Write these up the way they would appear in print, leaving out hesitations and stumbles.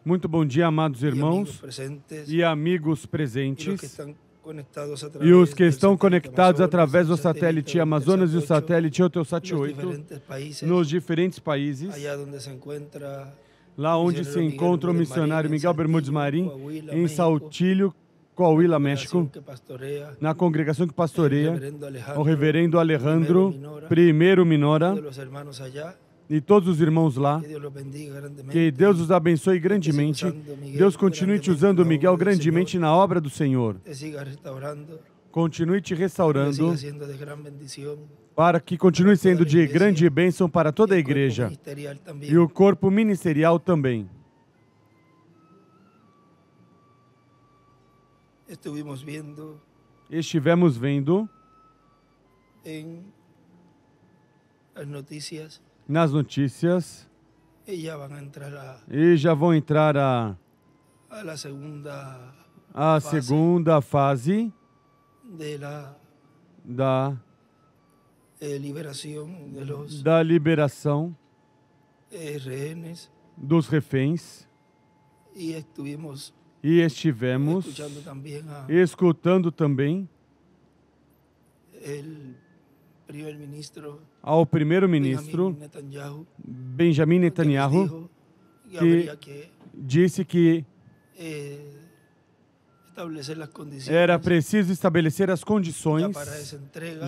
Muito bom dia, amados irmãos e amigos presentes, e os que estão conectados através do satélite Amazonas e o satélite Eutelsat 8 nos diferentes países, lá onde se encontra o missionário Miguel Bermudes Marim, em Saltillo, Coahuila, México, na congregação que pastoreia o reverendo Alejandro I Minora, e todos os irmãos lá. Que Deus os abençoe grandemente. Deus continue te usando, Miguel, grandemente na obra do Senhor. Continue te restaurando para que continue sendo de grande bênção para toda a igreja e o corpo ministerial também. Estivemos vendo nas notícias e já vão entrar a segunda fase da liberação dos reféns, e estivemos escutando também ao primeiro-ministro Benjamin Netanyahu, que disse que era preciso estabelecer as condições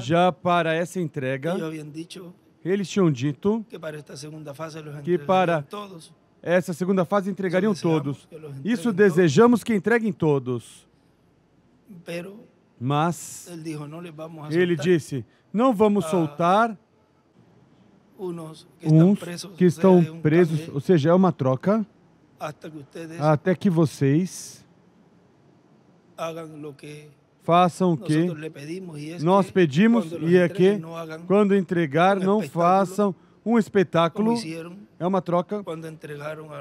já para essa entrega. Eles tinham dito que para essa segunda fase entregariam todos. Isso desejamos que entreguem todos. Mas ele disse, não vamos soltar uns que estão presos, ou seja, é uma troca, até que vocês façam o que nós pedimos, e é que quando entregar não façam um espetáculo, é uma troca,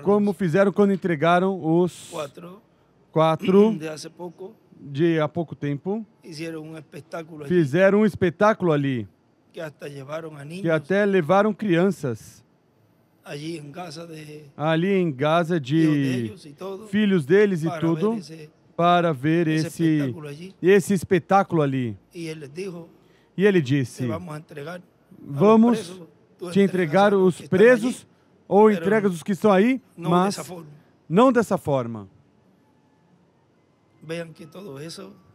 como fizeram quando entregaram os 4 de há pouco tempo, fizeram um espetáculo ali, que até levaram crianças ali em Gaza, de filhos deles e tudo, para ver esse espetáculo ali. E ele disse, vamos te entregar os presos, ou entregas os que estão aí, mas não dessa forma.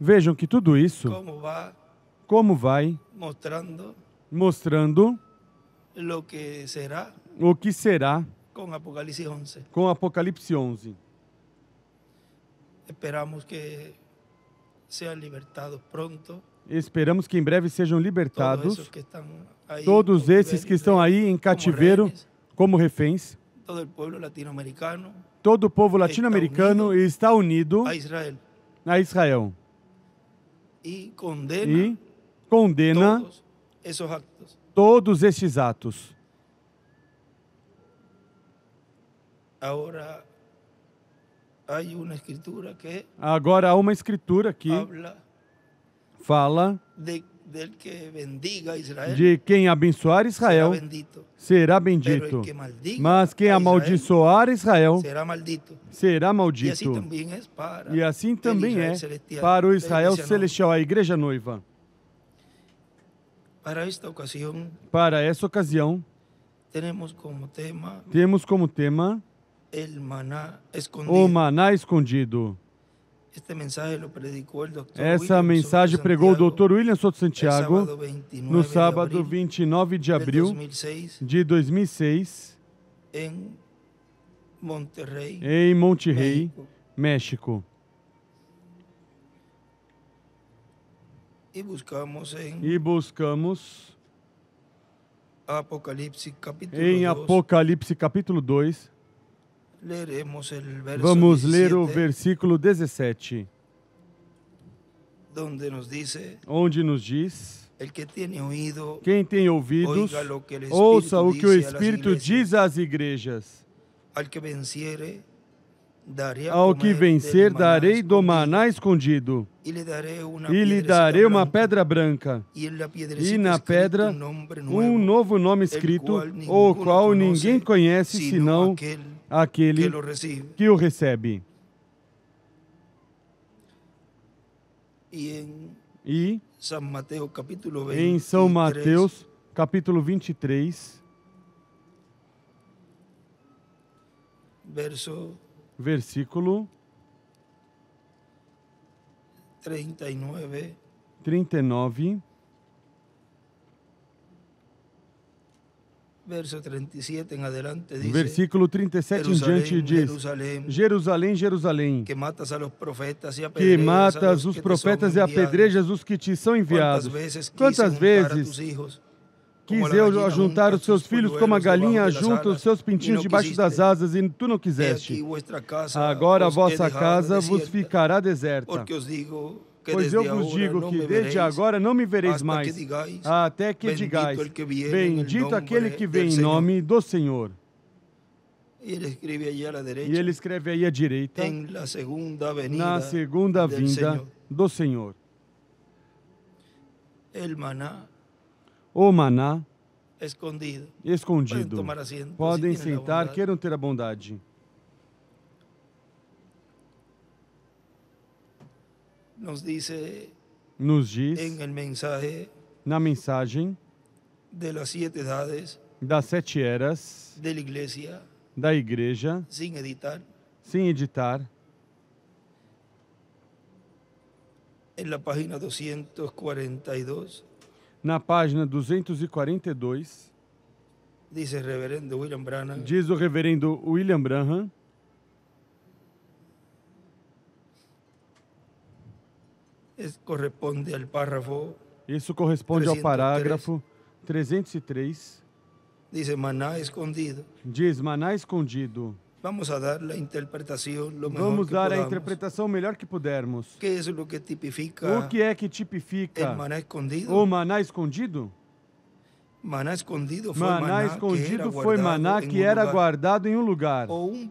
Vejam que tudo isso, como vai mostrando o que será com Apocalipse 11. Esperamos que em breve sejam libertados todos esses que estão aí em cativeiro como reféns. Todo o povo latino-americano está unido a Israel e condena todos estes atos. Agora há uma escritura que fala de quem abençoar Israel será bendito, mas quem amaldiçoar Israel será maldito. E assim também é para o Israel celestial, a igreja noiva. Para essa ocasião, temos como tema o maná escondido. Essa mensagem pregou o Dr. William Soto Santiago no sábado 29 de abril de 2006, em Monterrey, México. E buscamos em Apocalipse capítulo 2. Vamos ler o versículo 17, onde nos diz, quem tem ouvidos, ouça o que o Espírito diz às igrejas. Ao que vencer, darei do maná escondido, e lhe darei uma pedra branca, e na pedra um novo nome escrito, o qual ninguém conhece senão aquele que o recebe. E em São Mateus, capítulo 23, versículo 39, versículo 37 em diante diz: Jerusalém, Jerusalém, que matas os profetas e apedrejas os que te são enviados. Quantas vezes quis eu ajuntar os seus filhos como a galinha junta os seus pintinhos debaixo das asas, e tu não quiseste. Agora a vossa casa vos ficará deserta. Pois eu vos digo que desde agora não me vereis mais, até que digais: bendito aquele que vem em nome do Senhor. E ele escreve aí à direita, na segunda vinda do Senhor. O maná escondido. Podem sentar, queiram ter a bondade. Nos diz na mensagem das 7 eras da igreja, sem editar, na página 242, diz o reverendo William Branham, isso corresponde ao parágrafo 303. Diz maná escondido. Vamos dar a interpretação melhor que pudermos. O que é que tipifica o maná escondido? Maná escondido foi maná que era guardado em um lugar, ou um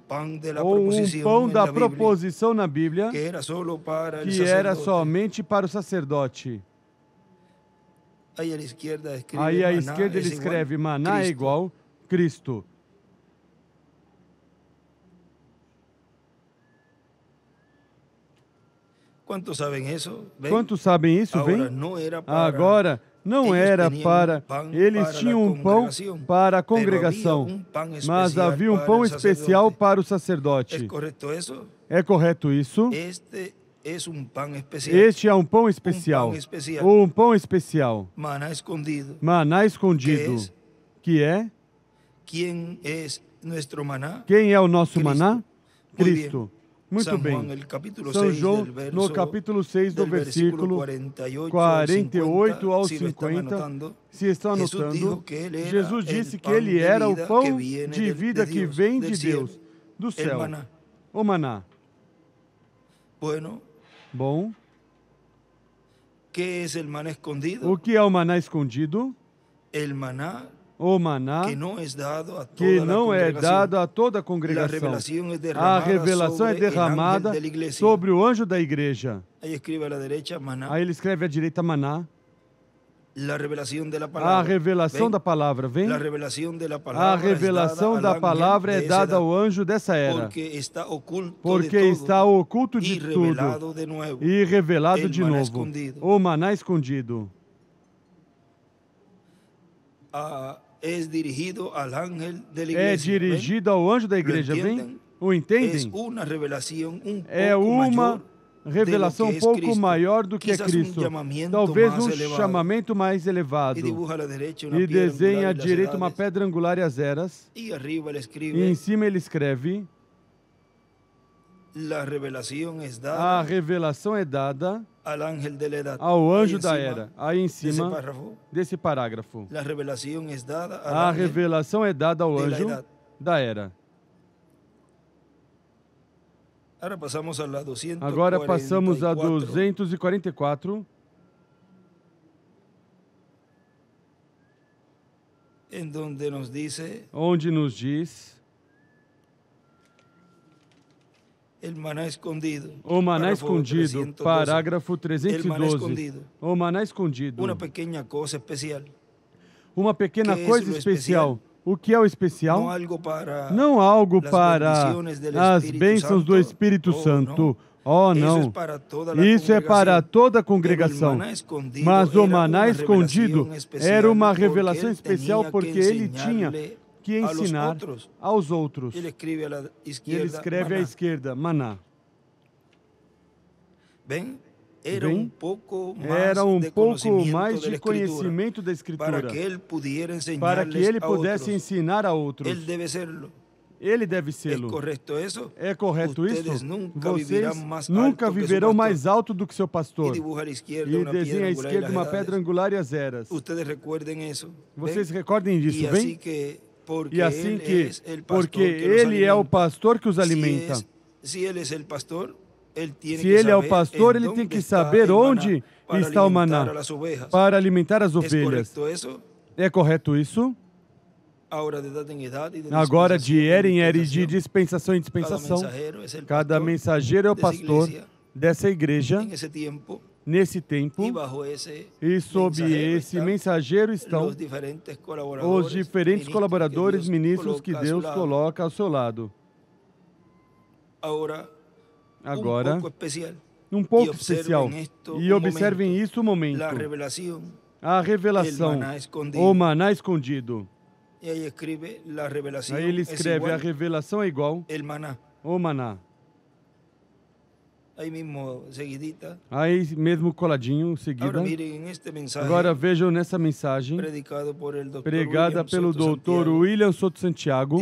pão da proposição na Bíblia, que era somente para o sacerdote. Aí à esquerda ele escreve: maná é igual Cristo. Quantos sabem isso? Vem? Agora não era para... Eles tinham um pão para a congregação, mas havia um pão especial para o sacerdote. É correto isso? Este é um pão especial. Um pão especial. Maná escondido. Que é? Quem é o nosso maná? Cristo. Muito bem. São João, no capítulo 6, do versículo 48 ao 50, se estão anotando, Jesus disse que ele era o pão de vida que vem de Deus, do céu, o maná. Bom, o que é o maná escondido? O maná que não é dado a toda a congregação. A revelação é derramada sobre o anjo da igreja. Aí ele escreve à direita maná. A revelação da palavra vem. A revelação da palavra é dada ao anjo dessa era, porque está oculto de tudo e revelado de novo. O maná escondido. É dirigido ao anjo da igreja, vem? O entendem? É uma revelação um pouco maior do que é Cristo. Talvez um chamamento mais elevado. E desenha à direita uma pedra angular e as eras. E em cima ele escreve: a revelação é dada ao anjo da era. Aí em cima desse parágrafo, a revelação é dada ao anjo da era. Agora passamos a 244, onde nos diz O maná escondido, parágrafo 312. O maná escondido. Uma pequena coisa especial. O que é o especial? Não algo para as bênçãos do Espírito Santo. Oh, não. Isso é para toda a congregação. Mas o maná escondido era uma revelação especial porque ele tinha que ensinar aos outros. Ele escreve à esquerda, maná. Era um pouco mais de conhecimento da Escritura para que ele pudesse ensinar a outros. Ele deve sê-lo. É correto isso? Vocês nunca viverão mais alto do que seu pastor. E desenha à esquerda uma pedra angular e as eras. Vocês recordem disso, bem? E assim que, porque ele é o pastor que os alimenta. Se ele é o pastor, ele tem que saber onde está o maná para alimentar as ovelhas. É correto isso? Agora, de era em era e de dispensação em dispensação, cada mensageiro é o pastor dessa igreja nesse tempo, e sob esse mensageiro estão os diferentes colaboradores, ministros que Deus coloca ao seu lado. Agora, um pouco especial, e observem isso um momento, a revelação, o maná escondido. Aí ele escreve, a revelação é igual o maná. Aí mesmo coladinho, seguida. Agora vejam nessa mensagem pregada pelo Dr. William Soto Santiago,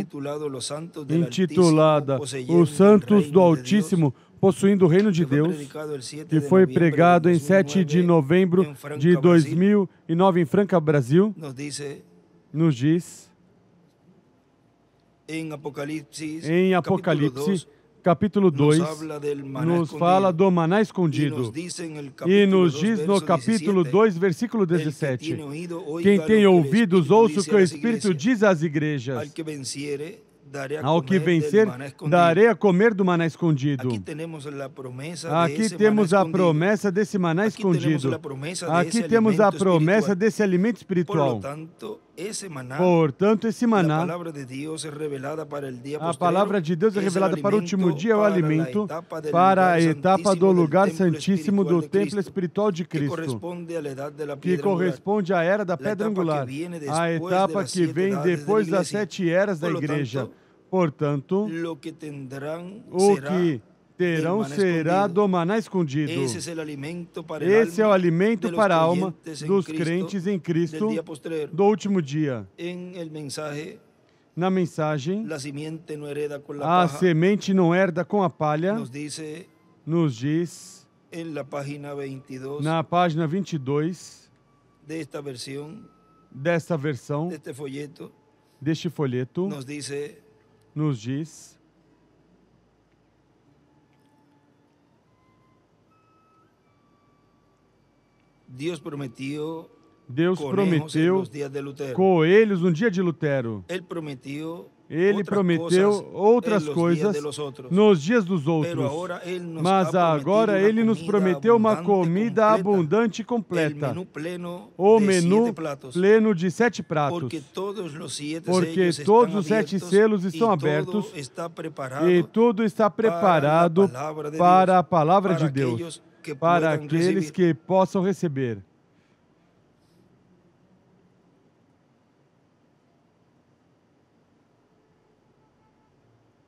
intitulada Os Santos do Altíssimo Possuindo o Reino de Deus, que foi pregado em 7 de novembro de 2009 em Franca, Brasil, nos diz, em Apocalipse, capítulo 2, nos fala do maná escondido. E nos diz no capítulo 2, versículo 17, quem tem ouvidos, ouça o que o Espírito diz às igrejas. Ao que vencer, darei a comer do maná escondido. Aqui temos a promessa desse maná escondido. Aqui temos a promessa desse alimento espiritual. Portanto, esse maná, a palavra de Deus é revelada para o último dia, é o alimento para a etapa do lugar santíssimo do templo espiritual de Cristo, que corresponde à era da pedra angular, a etapa que vem depois das 7 eras da igreja. Portanto, o que terão será do maná escondido. Esse é o alimento para a alma dos crentes em Cristo do último dia. Na mensagem, a semente não herda com a palha, nos diz, na página 22 desta versão, deste folheto, nos diz, Deus prometeu coelhos no dia de Lutero. Ele prometeu outras coisas nos dias dos outros, mas agora Ele nos prometeu uma comida abundante e completa, o menu pleno de 7 pratos, porque todos os 7 selos estão abertos e tudo está preparado para a palavra de Deus, para aqueles que possam receber.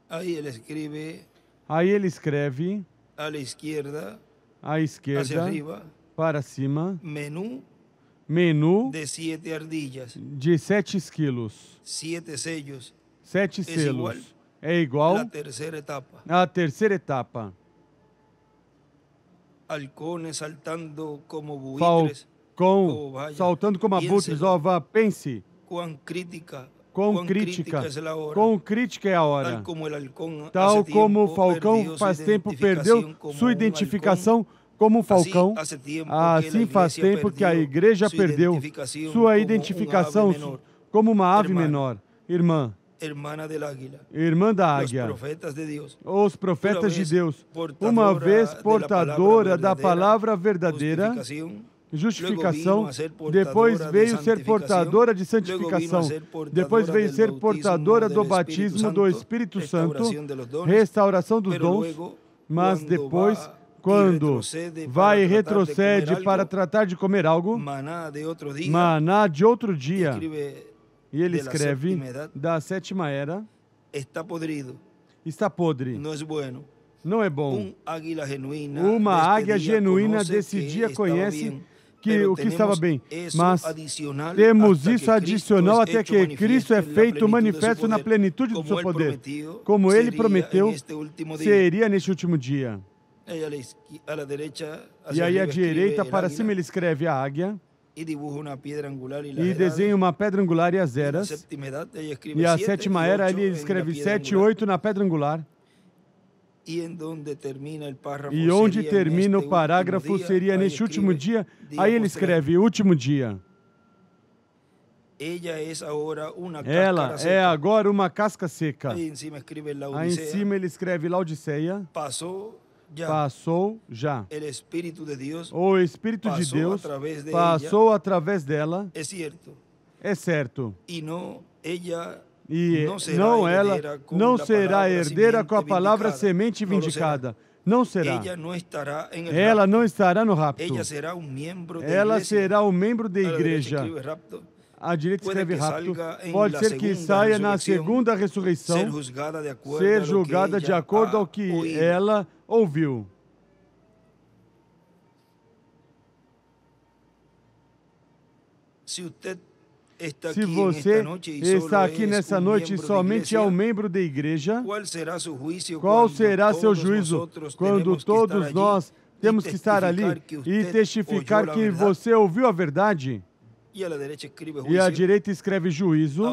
Aí ele escreve à esquerda, para cima, menu de 7 esquilos. 7 selos. É igual à terceira etapa. Falcão saltando como abutres, ova, pense. Quão crítica é a hora. Tal como o falcão faz tempo perdeu sua identificação como um falcão, assim faz tempo que a igreja perdeu sua identificação como uma ave menor. Irmã, irmã da águia, os profetas de Deus, uma vez portadora da palavra verdadeira, justificação, depois veio ser portadora de santificação, depois veio ser portadora do batismo do Espírito Santo, restauração dos dons, mas depois, quando vai e retrocede para tratar de comer algo, maná de outro dia, e ele escreve, da sétima era, está podre, não é bom. Uma águia genuína desse dia conhece o que estava bem, mas temos isso adicional até que Cristo é feito manifesto na plenitude do seu poder, como ele prometeu, seria neste último dia. E aí à direita, para cima, ele escreve a águia, e desenha uma pedra angular e as eras, e a sétima era, ele escreve 7 e 8 na pedra angular. E onde termina o parágrafo seria neste último dia. Aí ele escreve, último dia. Ela é agora uma casca seca. Aí em cima ele escreve Laodiceia. Passou já. O Espírito de Deus passou através dela. É certo. E ela não será herdeira com a palavra semente vindicada. Não será. Ela não estará no rapto. Ela será um membro da igreja. À direita escreve rapto. Pode ser que saia na segunda ressurreição, ser julgada de acordo ao que ela ouviu. Se você está aqui nessa noite e somente é um membro da igreja, qual será seu juízo quando todos nós temos que estar ali e testificar que você ouviu a verdade? E à direita escreve juízo.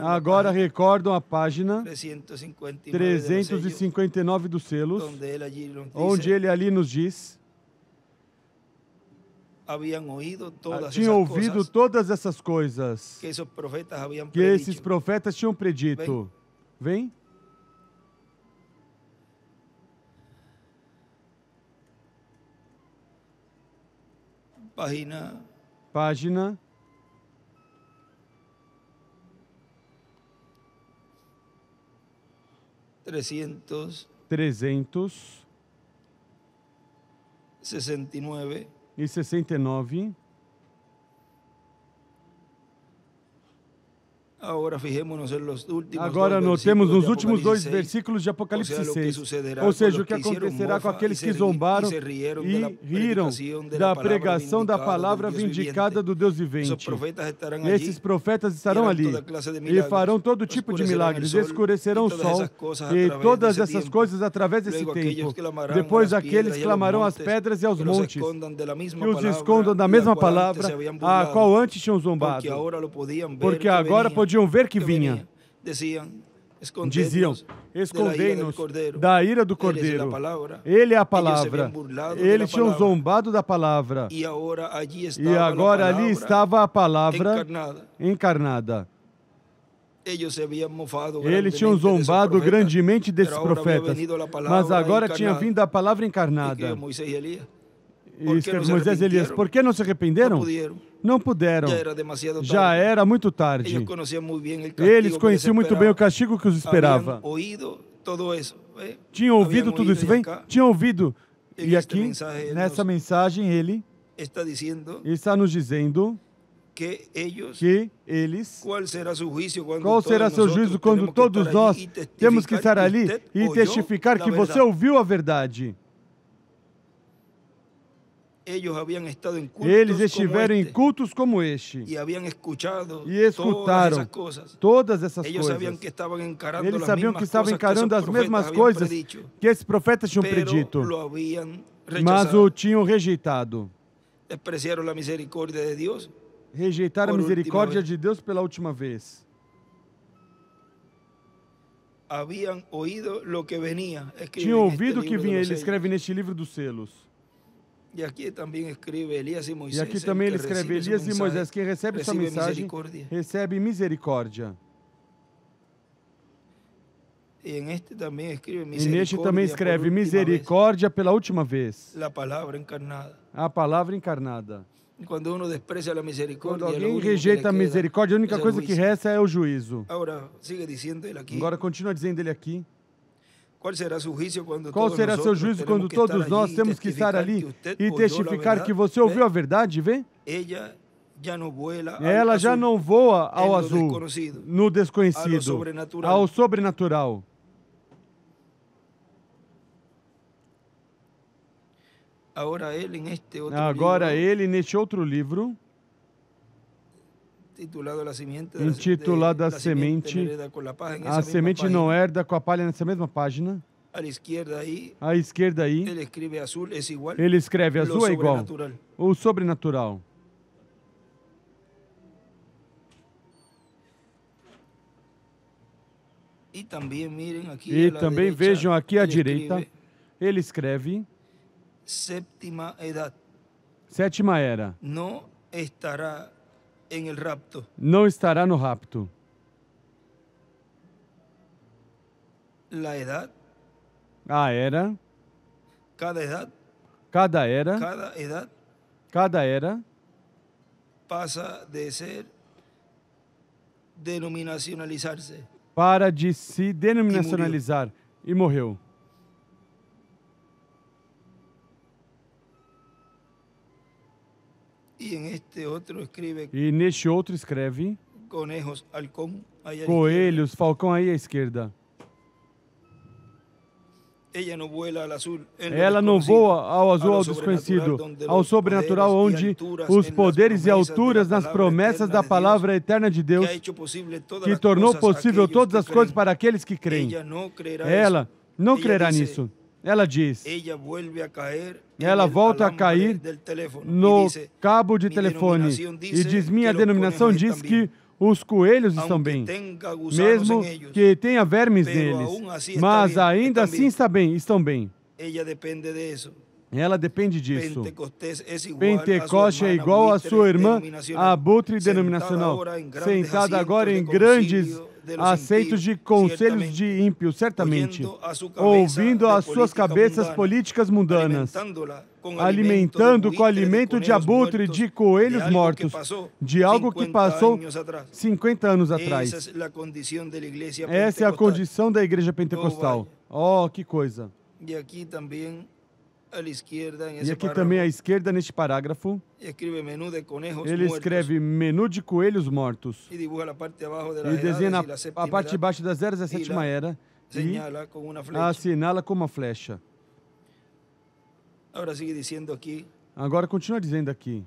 Agora recordam a página 359 dos selos, onde ele ali nos diz: tinham ouvido todas essas coisas que esses profetas tinham predito. Vem. Página 369 e 69. Agora notemos nos últimos 2 versículos de Apocalipse 6, ou seja, o que acontecerá com aqueles que zombaram e riram da pregação da palavra vindicada do Deus vivente. Esses profetas estarão ali e farão todo tipo de milagres, escurecerão o sol e todas essas coisas através desse tempo. Depois aqueles clamarão às pedras e aos montes, que os escondam da mesma palavra a qual antes tinham zombado, porque agora podiam ver que vinha. Diziam, escondei-nos da ira do Cordeiro. Ele é a palavra. Eles tinham zombado da palavra. E agora ali estava a palavra encarnada. Eles tinham zombado grandemente desses profetas, mas agora tinha vindo a palavra encarnada. E escreve Moisés e Elias, por que não se arrependeram? Não puderam. Já era muito tarde. Eles conheciam muito bem o castigo que os esperava. Tinham ouvido tudo isso, vem? Tinham ouvido. E aqui, nessa mensagem, ele está nos dizendo que eles... Qual será seu juízo quando todos nós temos que estar ali e testificar que você ouviu a verdade? Eles estiveram em cultos como este e escutaram todas essas coisas. Eles sabiam que estavam encarando as mesmas coisas que esses profetas tinham predito, mas o tinham rejeitado. Rejeitaram a misericórdia de Deus pela última vez. Tinham ouvido o que vinha. Ele escreve neste livro dos selos. E aqui também ele escreve Elias e Moisés. Quem recebe essa mensagem recebe misericórdia. E neste também escreve misericórdia pela última vez. A palavra encarnada. Quando alguém rejeita a misericórdia, a única coisa que resta é o juízo. Agora continua dizendo ele aqui. Qual será seu juízo quando todos nós temos que estar ali e testificar que você ouviu a verdade, vê? Ela já não voa ao azul, no desconhecido, ao sobrenatural. Agora ele, neste outro livro, intitulado A Semente, a semente não herda com a palha nessa mesma página. À esquerda aí, ele escreve azul é igual, o sobrenatural. E também vejam aqui à direita, ele escreve sétima era. Não estará no rapto. A era. Cada era passa de ser denominacionalizar-se. Para de se denominacionalizar e morreu. E neste outro escreve coelhos, falcão aí à esquerda. Ela não voa ao azul, ao desconhecido, ao sobrenatural, onde os poderes e alturas nas promessas da palavra eterna de Deus, que tornou possível todas as coisas para aqueles que creem. Ela não crerá nisso. Ela diz, ela volta a cair no cabo de telefone e diz, minha denominação diz que os coelhos estão bem, mesmo que tenha vermes neles, mas ainda assim estão bem. Ela depende disso. Pentecoste é igual à sua irmã abutre denominacional, sentada agora em grandes aceitos de conselhos de ímpios, certamente, ouvindo as suas cabeças políticas mundanas, alimentando com alimento de abutre, de coelhos mortos, de algo que passou 50 anos atrás. Essa é a condição da igreja pentecostal. Oh, que coisa! E aqui também à esquerda, neste parágrafo, ele escreve menu de coelhos mortos. E desenha a parte de baixo das eras da sétima era e assinala com uma flecha. Agora continua dizendo aqui.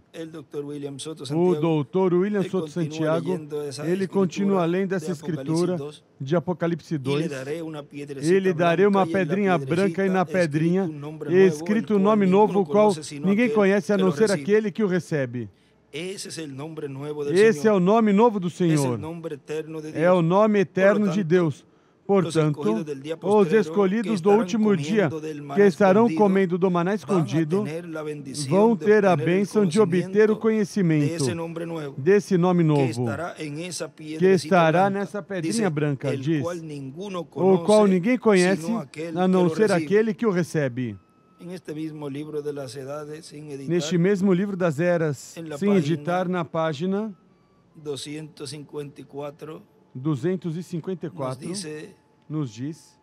O doutor William Soto Santiago, ele continua lendo essa escritura de Apocalipse 2. E lhe darei uma pedrinha branca e na pedrinha escrito um nome novo, o qual ninguém conhece a não ser aquele que o recebe. Esse é o nome novo do Senhor. É o nome eterno de Deus. Portanto, os escolhidos do último dia, que estarão comendo do maná escondido, vão ter a bênção de obter o conhecimento desse nome novo, que estará nessa pedrinha branca, diz, o qual ninguém conhece, a não ser aquele que o recebe. Neste mesmo livro das eras, sem editar, na página 254, nos diz,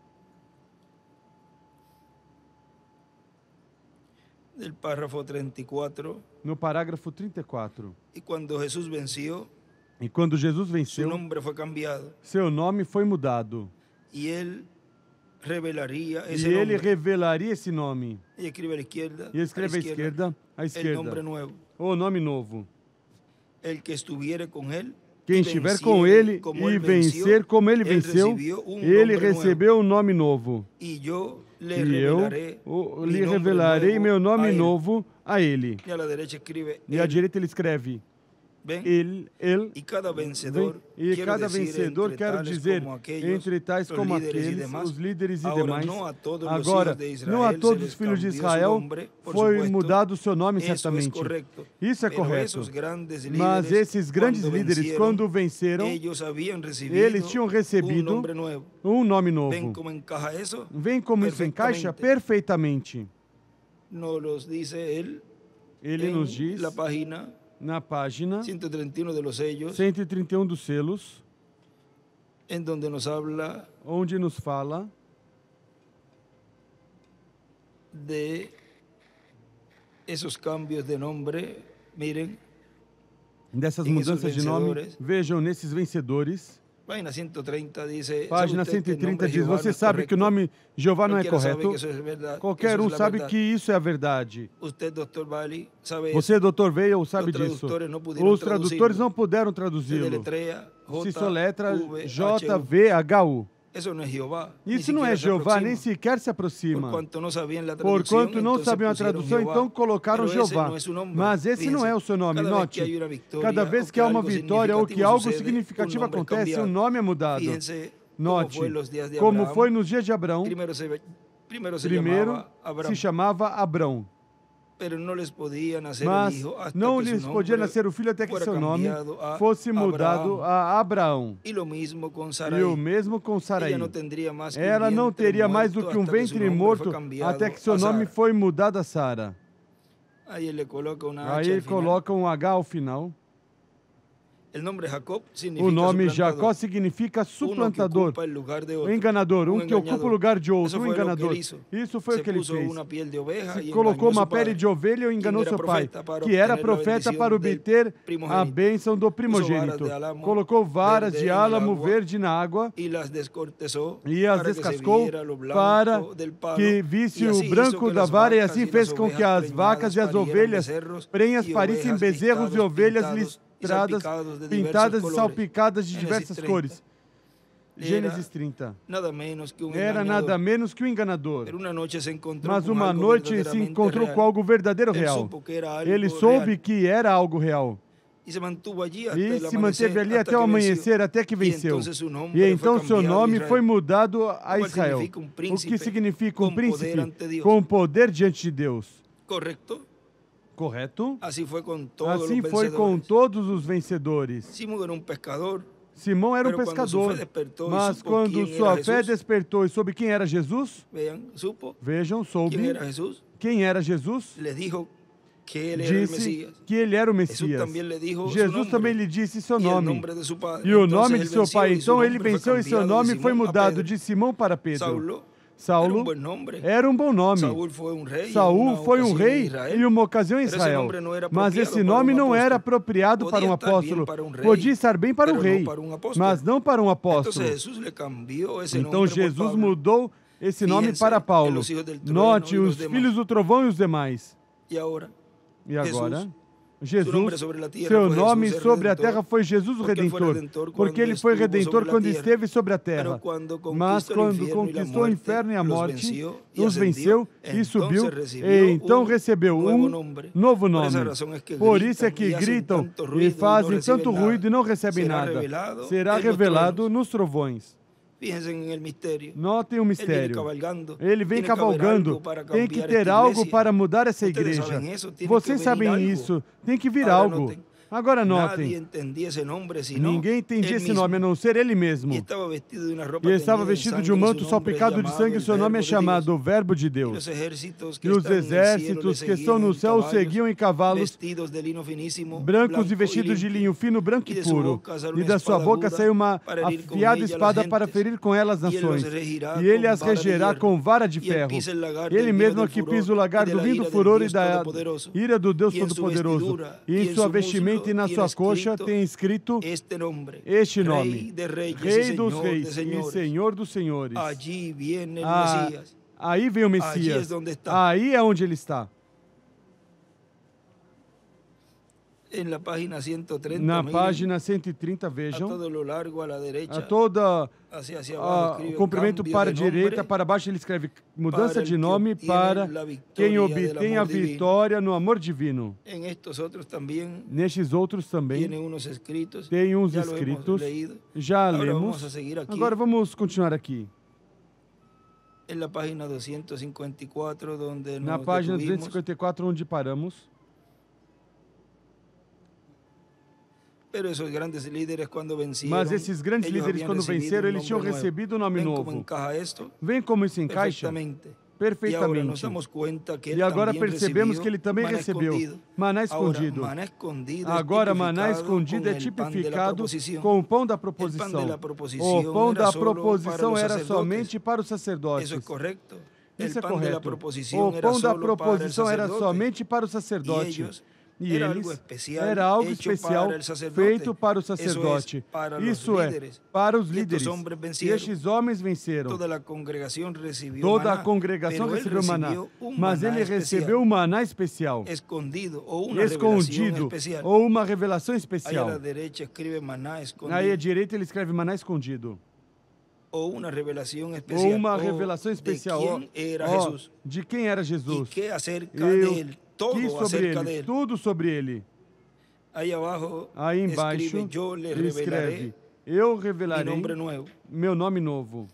no parágrafo 34, e quando Jesus venceu, seu nome foi mudado. E ele revelaria esse nome. E escreve à esquerda, o nome novo. Quem estiver com ele e vencer como ele venceu, ele recebeu um nome novo. E eu lhe revelarei meu nome novo a ele. E à direita ele escreve, Ele e cada vem. vencedor, E cada vencedor, quero dizer, entre tais como aqueles, os líderes e demais. Agora, não a todos os filhos de Israel foi mudado o seu nome, certamente. Isso é correto. Mas esses grandes líderes, quando venceram, eles tinham recebido um nome novo. Vem como isso encaixa? Perfeitamente. Ele nos diz na página 131 dos selos, onde nos fala de esos cambios de nombre, miren, dessas mudanças de nome. Vejam nesses vencedores. Página 130 diz, página 130 diz, você sabe que o nome Jeová não é correto? Qualquer um sabe que isso é a verdade. Você, Dr. Veil, sabe disso. Os tradutores não puderam traduzi-lo. Se soletra J-V-H-U. Isso não é Jeová, nem sequer se aproxima. Porquanto não sabiam a tradução, então colocaram Jeová. Mas esse não é o seu nome. Note, cada vez que há uma vitória ou que algo significativo acontece, o nome é mudado. Note, como foi nos dias de Abrão. Primeiro se chamava Abrão. Mas não lhes podia nascer o filho até que seu nome fosse mudado a Abraão. E o mesmo com Sarai. Ela não teria mais do que um ventre morto até que seu nome foi mudado a Sara. Aí ele coloca um H ao final. O nome Jacó significa suplantador, o enganador, um que ocupa o lugar de outro, um enganador. Isso foi o que ele fez. Colocou uma pele de ovelha e enganou seu pai, que era profeta, para obter a bênção do primogênito. Colocou varas de álamo verde na água e as descascou para que visse o branco da vara, e assim fez com que as vacas e as ovelhas prenhas parissem bezerros e ovelhas pintadas e salpicadas de diversas cores. Gênesis 30. Era nada menos que um enganador. Mas uma noite se encontrou com algo verdadeiro, real. Ele soube que era algo real. E se manteve ali até o amanhecer, até que venceu. E então seu nome foi mudado a Israel, o que significa um príncipe com poder diante de Deus. Correto? Assim foi com todos os vencedores. Simão era um pescador, mas quando sua fé despertou e soube quem era Jesus, vejam, soube quem era Jesus, disse que ele era o Messias. Jesus também lhe disse seu nome e o nome de seu pai. Então ele venceu e seu nome foi mudado de Simão para Pedro. Saulo era um bom nome. Saul foi um rei e uma ocasião em Israel. Mas esse nome não era apropriado para um apóstolo. Podia estar bem para um rei, mas não para um apóstolo. Então Jesus mudou esse nome para Paulo. Note, os filhos do trovão e os demais. E agora? Jesus, seu nome sobre a terra foi Jesus o Redentor, porque ele foi Redentor quando esteve sobre a terra. Mas quando conquistou o inferno e a morte, os venceu e subiu, e então recebeu um novo nome. Por isso é que gritam e fazem tanto ruído e não recebem nada. Será revelado nos trovões. Notem o mistério. Ele vem cavalgando. Tem que ter algo para mudar essa igreja. Vocês sabem isso. Tem que vir algo. Agora notem, ninguém entendia esse nome a não ser ele mesmo. E estava vestido de um manto salpicado de sangue, e seu nome é chamado o Verbo de Deus. E os exércitos que estão no céu o seguiam em cavalos brancos e vestidos de linho fino, branco e puro. E da sua boca saiu uma afiada espada para ferir com ela as nações. E ele as regerá com vara de ferro. Ele mesmo é que pisa o lagar do vinho do furor e da ira do Deus Todo-Poderoso. E em sua vestimenta e na sua coxa tem escrito este nome: Rei dos Reis e Senhor dos Senhores. Aí vem o Messias. Aí é onde ele está. Na página 130, na página 130, vejam, a todo o comprimento para a direita, para baixo ele escreve mudança de nome para quem obtém a vitória no amor divino. Nestes outros também tem uns escritos, já lemos. Agora vamos continuar aqui. Na página 254, onde paramos. Mas esses grandes líderes, quando venceram, eles tinham recebido um nome novo. Vem como isso encaixa? Perfeitamente. E agora percebemos que ele também recebeu maná escondido. Agora, maná escondido é tipificado com o pão da proposição. O pão da proposição era somente para os sacerdotes. Isso é correto. O pão da proposição era somente para o sacerdote. E eles, era algo especial feito para o sacerdote. Isso é, para os líderes. E estes homens venceram. Toda a congregação recebeu maná. Mas ele recebeu um maná especial. Escondido, ou uma revelação especial. Aí à direita ele escreve maná escondido. Ou uma revelação especial de quem era Jesus. Tudo sobre ele. Aí embaixo ele escreve: eu revelarei meu nome novo.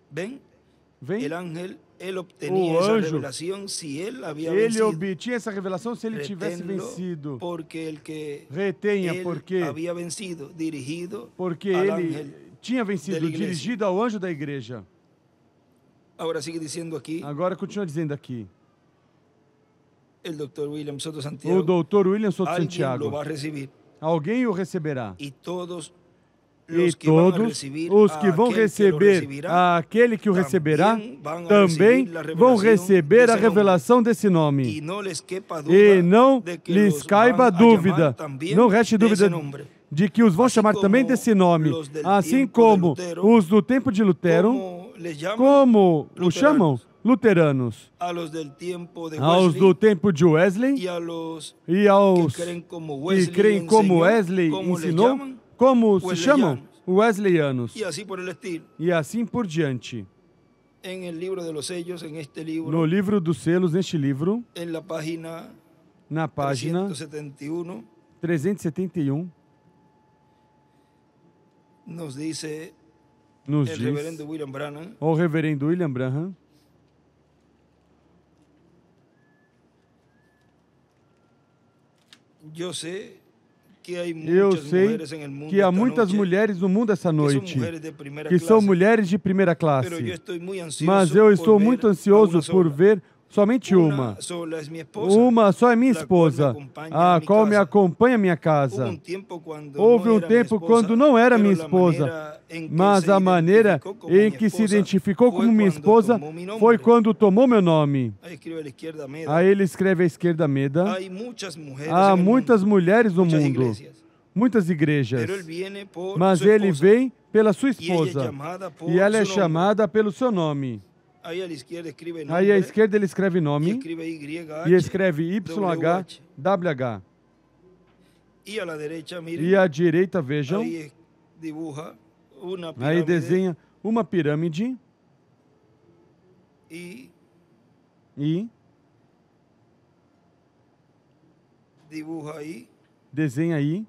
Vem? O anjo, ele obtinha essa revelação se ele tivesse vencido. Retenha, porque ele tinha vencido, dirigido ao anjo da igreja. Agora continua dizendo aqui. O Dr. William Soto Santiago. Alguém o receberá. E todos os que vão receber aquele que o receberá também vão receber a revelação desse nome. E não lhes caiba dúvida, não reste dúvida de que os vão chamar também desse nome, assim como os do tempo de Lutero, como os chamam? Luteranos, aos do tempo de Wesley e aos que creem como Wesley ensinou, como se chamam? Wesleyanos. E assim por diante. No livro dos selos, neste livro, na página 371, nos diz o reverendo William Branham: eu sei que há muitas mulheres no mundo essa noite que são mulheres de primeira classe, mas eu estou muito ansioso por ver somente uma. Uma só é minha esposa, a qual me acompanha à minha casa. Houve um tempo quando não era minha esposa, mas a maneira em que se identificou como minha esposa foi quando tomou meu nome. Aí ele escreve à esquerda Meda. Há muitas mulheres no mundo, muitas igrejas, mas ele vem pela sua esposa e ela é chamada pelo seu nome. Aí à esquerda ele escreve nome e escreve YHWH. E à direita, vejam, aí desenha uma pirâmide e desenha aí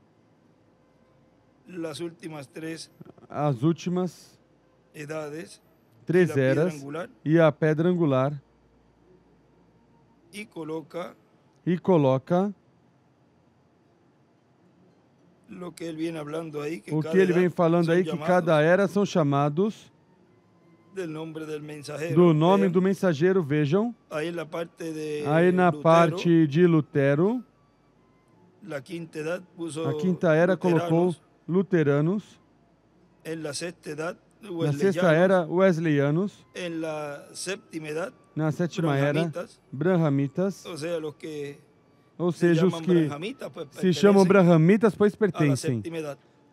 as últimas três eras e a pedra angular e coloca o que ele vem falando aí, que cada era são chamados do nome do mensageiro. Vejam, aí na parte de Lutero, a quinta era colocou luteranos, na sexta era Wesleyanos, na sétima era Branhamitas, ou seja, os que se chamam Branhamitas, pois pertencem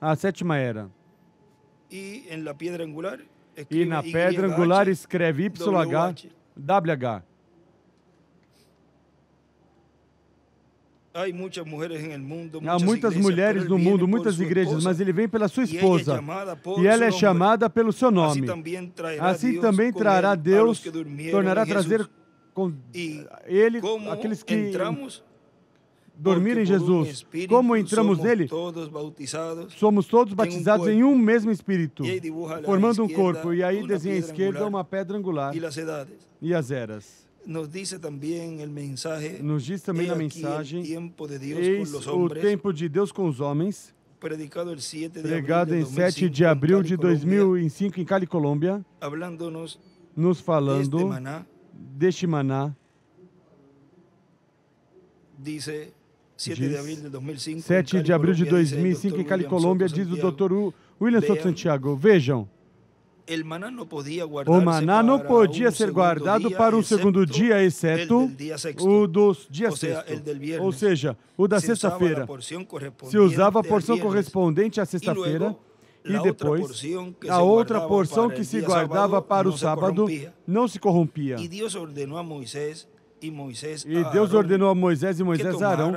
à sétima era. E na pedra angular escreve YHWH. Há muitas mulheres no mundo, muitas igrejas, mas ele vem pela sua esposa. E ela é chamada pelo seu nome. Assim também trará Deus, tornará a trazer com ele aqueles que dormiram em Jesus. Como entramos nele? Somos todos batizados em um mesmo Espírito, formando um corpo. E aí desenha à esquerda uma pedra angular e as eras. Nos diz também na mensagem, eis o tempo de Deus com os homens, pregado em 7 de abril de 2005 em Cali, Colômbia, nos falando deste maná. Diz 7 de abril de 2005 em Cali, Colômbia, diz o Dr. William Soto Santiago. Vejam, o maná não podia ser guardado para um segundo dia, exceto o dos dias sexto, ou seja, o da sexta-feira. Se usava a porção correspondente à sexta-feira e depois a outra porção que se guardava para o sábado não se corrompia. E Deus ordenou a Moisés e Moisés a Arão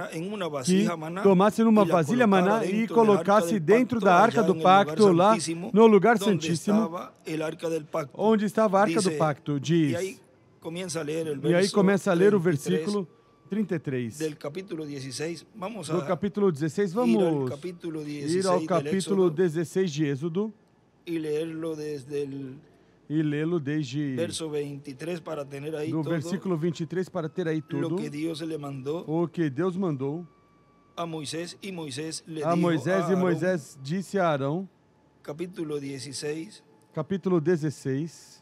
que tomasse numa vasilha maná e colocasse dentro da Arca do Pacto, lá no lugar santíssimo, onde estava a Arca do Pacto, diz. E aí começa a ler o versículo 33. Do capítulo 16, vamos ir ao capítulo 16 de Êxodo e lê-lo desde do versículo 23 para ter aí tudo o que Deus mandou a Moisés, e Moisés disse a Arão, capítulo 16,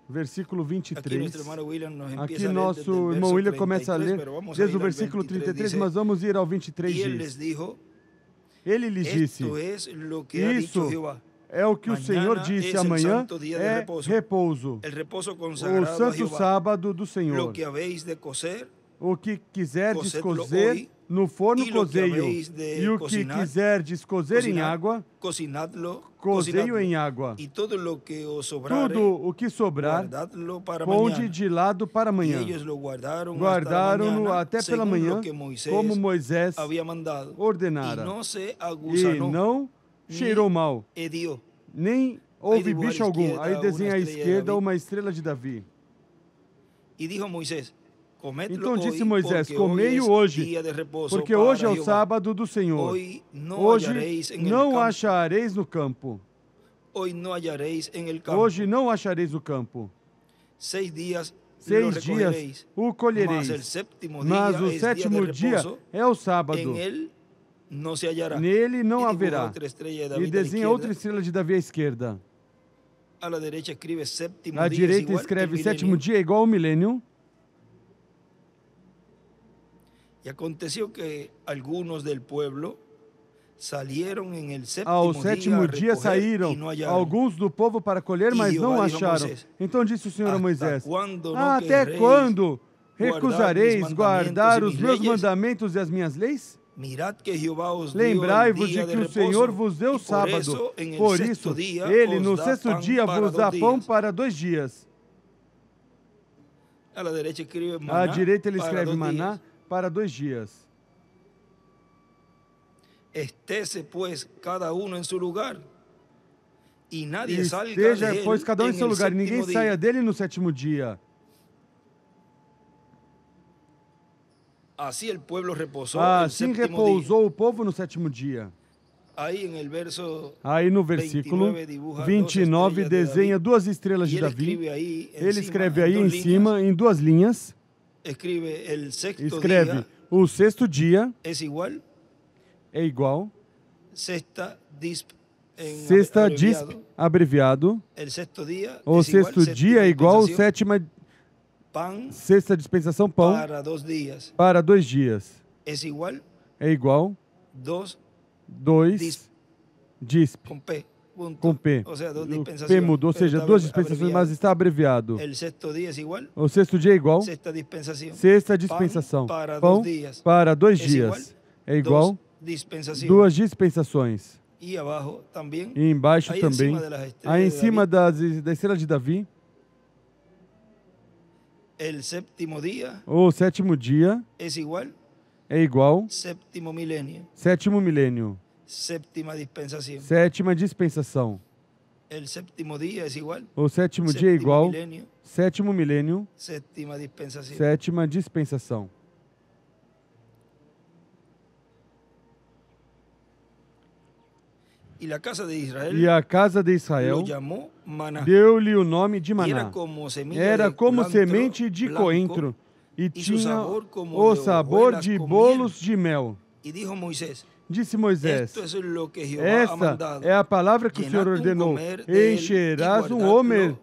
versículo 23. Aqui nosso irmão William começa a ler desde o versículo 33, mas vamos ir ao 23. Ele lhes disse, isso é o que o Senhor disse, amanhã é repouso, o santo sábado do Senhor. O que quiserdes cozer no forno, cozei-o, e o que quiserdes cozer em água, cozei-o em água. Tudo o que sobrar, ponde de lado para amanhã. Guardaram-no até pela manhã, como Moisés ordenara, e não cheirou mal, nem houve bicho algum. Aí desenha à esquerda uma estrela de Davi. Então disse Moisés, comei-o hoje, porque hoje é o sábado do Senhor. Hoje não achareis no campo. Hoje não achareis no campo. 6 dias o colhereis, mas o sétimo dia é o sábado. Nele não haverá. E desenha outra estrela de Davi à esquerda. À direita escreve sétimo dia igual ao milênio. E aconteceu que alguns do povo ao sétimo dia saíram alguns do povo para colher, mas não acharam. Então disse o Senhor a Moisés, até quando recusareis guardar os meus mandamentos e as minhas leis? Lembrai-vos de que o Senhor vos deu o sábado, por isso ele no sexto dia vos dá pão para 2 dias. À direita ele escreve maná para 2 dias. Estése, pois, cada um em seu lugar, e nadie salga esteja, pois, cada um em seu lugar, e ninguém saia dele no sétimo dia. Assim repousou o povo no sétimo dia. Aí no versículo 29 desenha 2 estrelas de Davi. Ele escreve aí em cima, em 2 linhas. Escreve o sexto dia é igual. Sexta disp abreviado. O sexto dia é igual a sétima sexta dispensação pão para 2 dias. É igual 2 disp com P. O P mudou, ou seja, 2 dispensações, mas está abreviado. O sexto dia é igual sexta dispensação. Pão para 2 dias. É igual 2 dispensações. E embaixo também, aí em cima da estrela de Davi, O sétimo dia é igual. Sétimo milênio. Sétima dispensação. O sétimo dia é igual. Sétimo milênio. Sétima dispensação. E a casa de Israel deu-lhe o nome de maná. Era como semente de coentro e tinha o sabor de bolos de mel. Disse Moisés: esta é a palavra que o Senhor ordenou. Encherás um homer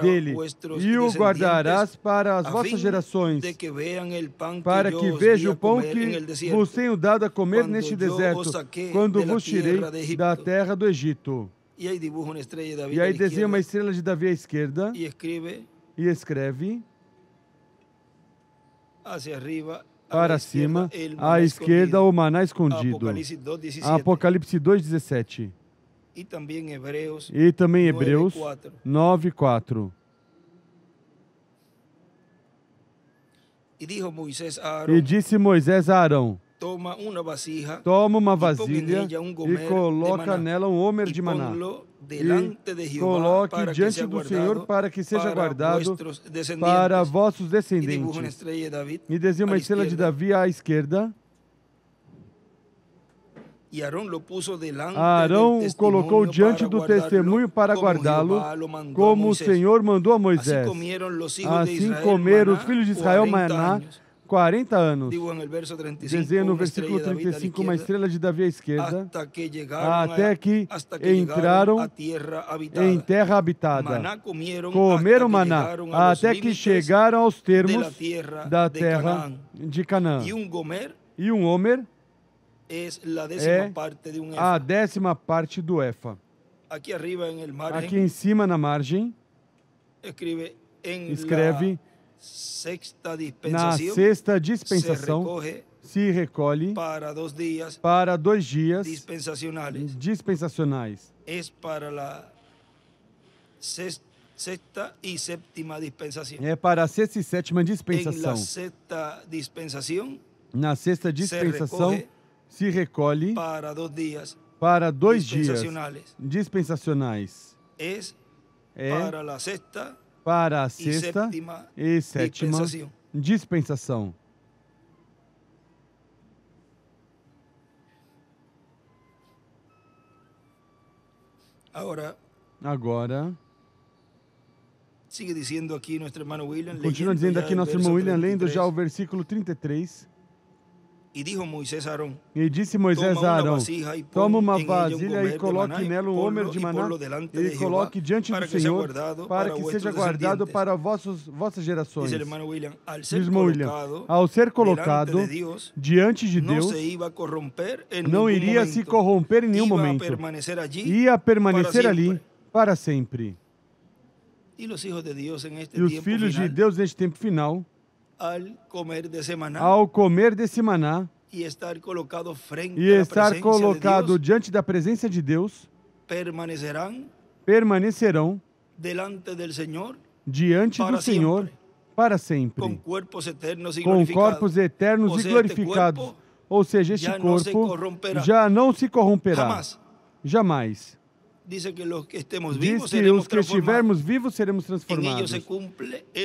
dele e o guardarás para as vossas gerações, para que vejam o pão que vos tenho dado a comer neste deserto, quando vos tirei da terra do Egito. E aí desenha uma estrela de Davi à esquerda e escreve para cima, à esquerda, o maná escondido. Apocalipse 2:17. E também Hebreus 9:4. E disse Moisés a Arão: toma uma vasilha e coloca nela um homer de maná. E coloque diante do Senhor para que seja guardado para vossos descendentes. E desenha uma estrela de Davi à esquerda. Arão o colocou diante do testemunho para guardá-lo, como o Senhor mandou a Moisés. Assim comeram os filhos de Israel maná 40 anos. Desenha no versículo 35 uma estrela de Davi à esquerda, até que entraram em terra habitada. Comeram maná, até que chegaram aos termos da terra de Canaã. E um homer é a 10ª parte do efa. Aqui em cima, na margem, escreve: na sexta dispensação se recolhe para 2 dias dispensacionais. É para a sexta e sétima dispensação. Na sexta dispensação se recolhe para 2 dias dispensacionais. É para a sexta e sétima dispensação. Agora, continua dizendo aqui nosso irmão William, lendo já o versículo 33. E disse Moisés a Arão: toma uma vasilha e coloque nela um homer de maná e coloque diante do Senhor para que seja guardado para vossas gerações. Diz irmão William, ao ser colocado diante de Deus, não iria se corromper em nenhum momento. Ia permanecer ali para sempre. E os filhos de Deus neste tempo final, ao comer desse maná e estar colocado diante da presença de Deus, permanecerão diante do Senhor para sempre, com corpos eternos e glorificados. Ou seja, este corpo já não se corromperá, jamais. Diz que os que estivermos vivos seremos transformados.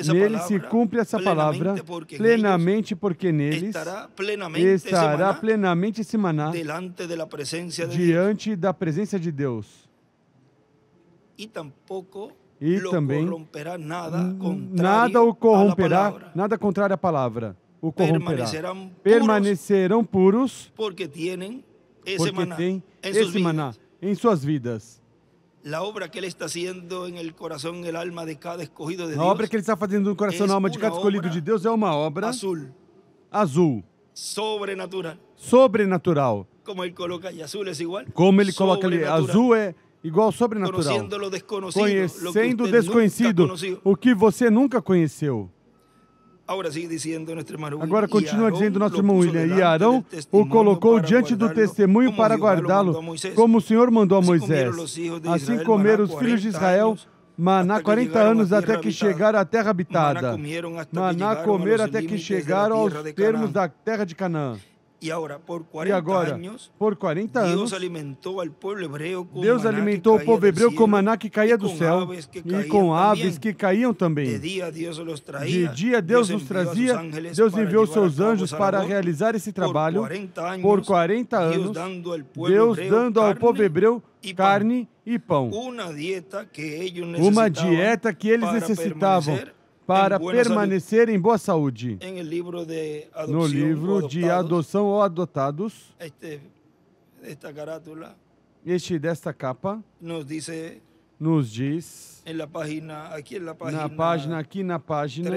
Nele se cumpre essa palavra plenamente, porque neles estará plenamente esse maná diante da presença de Deus. E também nada o corromperá, nada contrário à palavra o corromperá. Permanecerão puros porque têm esse maná em suas vidas. A obra que ele está fazendo no coração e na alma de cada escolhido de Deus é uma obra azul, sobrenatural. Como ele coloca ali, azul é igual sobrenatural. Conhecendo o desconhecido, o que você nunca conheceu. Agora continua dizendo nosso irmão William: e Arão o colocou diante do testemunho para guardá-lo, como o Senhor mandou a Moisés. Assim comeram os filhos de Israel Maná 40 anos até que chegaram à terra habitada. Maná comeram até que chegaram aos termos da terra de Canaã. E agora, por 40 anos, Deus alimentou o povo hebreu com maná que caía do céu e com aves que caíam também. De dia Deus nos trazia, Deus enviou seus anjos para realizar esse trabalho. Por 40 anos, Deus dando ao povo hebreu carne e pão. Uma dieta que eles necessitavam para permanecer em boa saúde. No livro de adoção ou adotados, desta capa nos diz, aqui na página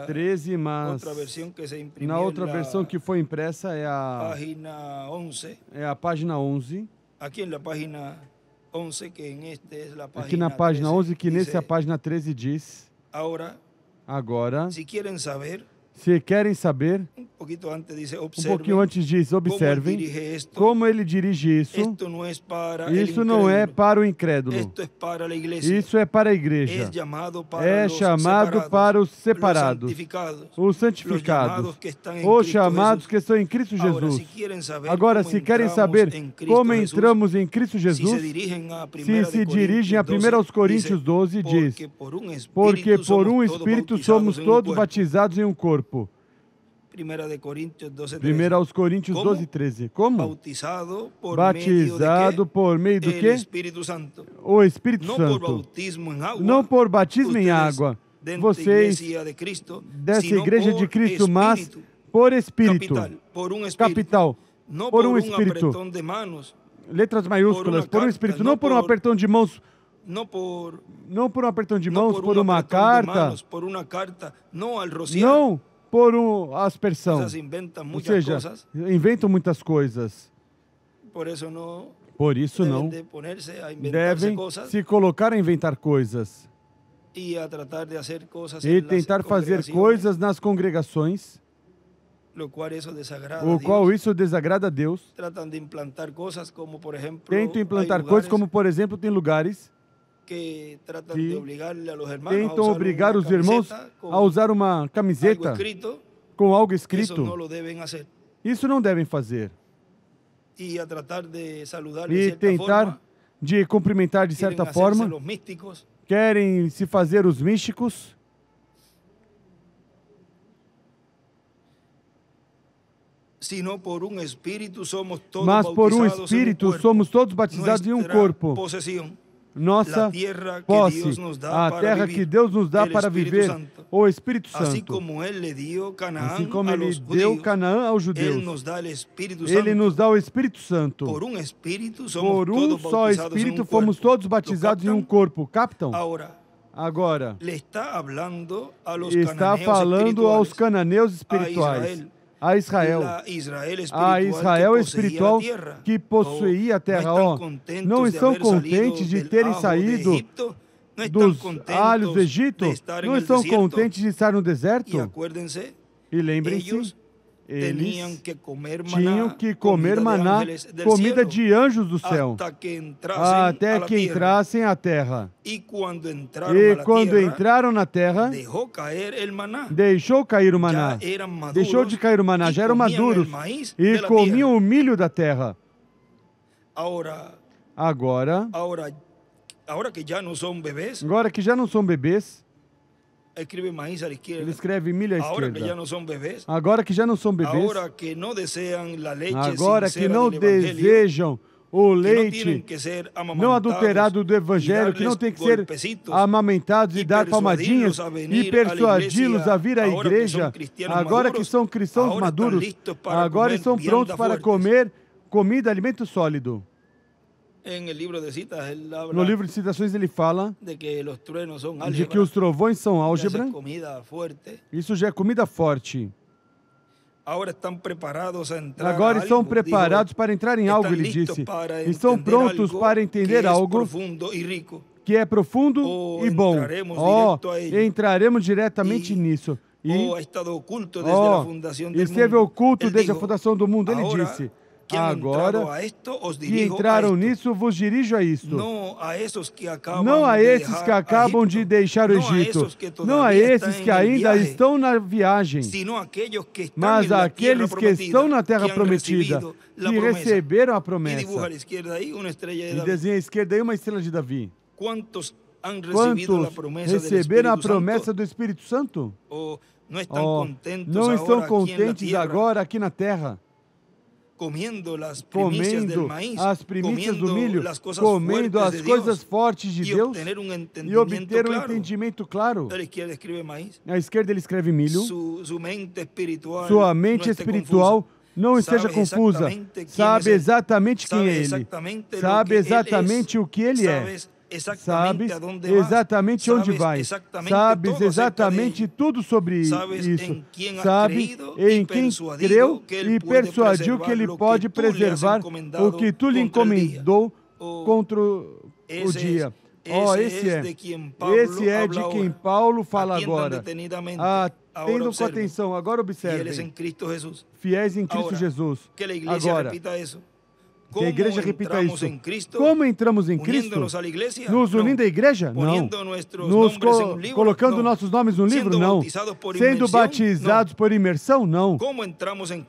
13, mas na outra versão que foi impressa é a página 11. Aqui na página 11, que nesse a página 13 diz. Agora, se querem saber, um pouquinho antes diz, observem como ele dirige isso. Isso não é para o incrédulo. Isso é para a igreja. É chamado para os separados, os santificados, os chamados que estão em Cristo Jesus. Agora, se querem saber como entramos em Cristo Jesus, se dirigem a 1 Coríntios 12, diz, porque por um Espírito somos todos batizados em um corpo. 1 Coríntios 12, 13. Como? Batizado por meio do quê? O Espírito Santo. Não por batismo em água. Vocês, dessa igreja de Cristo, mas por Espírito. Capital. Por um Espírito. Letras maiúsculas. Por um Espírito. Não por um apertão de mãos. Não por um apertão de mãos, por uma carta. Não por aspersão. Ou seja, inventam muitas coisas. Por isso não devem se colocar a inventar coisas e tentar fazer coisas nas congregações, o qual isso desagrada a Deus. Tentam implantar coisas como, por exemplo, tem lugares que tentam obrigar os irmãos a usar uma camiseta com algo escrito. Isso não devem fazer. E tentar de cumprimentar de certa forma. Querem se fazer os místicos. Mas por um Espírito somos todos batizados em um corpo. Nossa posse, a terra que Deus nos dá para viver, o Espírito Santo. Assim como Ele deu Canaã aos judeus, Ele nos dá o Espírito Santo. Por um só Espírito fomos todos batizados em um corpo. Captam? Agora, está falando aos cananeus espirituais, a Israel espiritual que possuía a terra. Não estão contentes de terem saído dos alhos do Egito? Não estão contentes de estar no deserto? E lembrem-se, eles tinham que comer maná, comida de anjos do céu, até que entrassem à terra. E quando entraram na terra, deixou cair o maná. Deixou de cair o maná, já eram maduros, e comiam o milho da terra. Agora que já não são bebês, ele escreve milho à esquerda. Agora que já não são bebês, agora que não desejam o leite não adulterado do Evangelho, que não tem que ser amamentados e dar palmadinhas e persuadi-los a vir à igreja, agora que são cristãos maduros, agora estão prontos para comer comida, alimento sólido. No livro de citações ele fala de que os trovões são álgebra. Isso já é comida forte. Agora estão preparados para entrar em algo, ele disse. Estão prontos para entender algo que é profundo e bom. Entraremos diretamente nisso. Esteve oculto desde a fundação do mundo, ele disse. Agora que entraram nisso, vos dirijo a isto. Não a esses que acabam de deixar o Egito. Não a esses que ainda estão na viagem. Mas àqueles que estão na terra prometida, que receberam a promessa. E desenha à esquerda aí uma estrela de Davi. Quantos receberam a promessa do Espírito Santo? Não estão contentes agora aqui na terra, comendo as primícias do milho, comendo as coisas fortes de Deus e obter um entendimento claro. À esquerda ele escreve milho. Sua mente espiritual não esteja confusa. Sabe exatamente quem é ele. Sabe exatamente o que ele é. Sabes exatamente onde vai. Sabes exatamente tudo sobre isso. Sabe em quem creu e persuadiu que ele pode preservar o que tu lhe encomendou contra o dia. Esse é de quem Paulo fala agora. Atendam com atenção. Agora observem. Fiéis em Cristo Jesus. Agora, que a igreja repita isso. Como entramos em Cristo? Nos unindo à igreja? Não. Nos colocando nossos nomes no livro? Não. Sendo batizados por imersão? Não. Como entramos em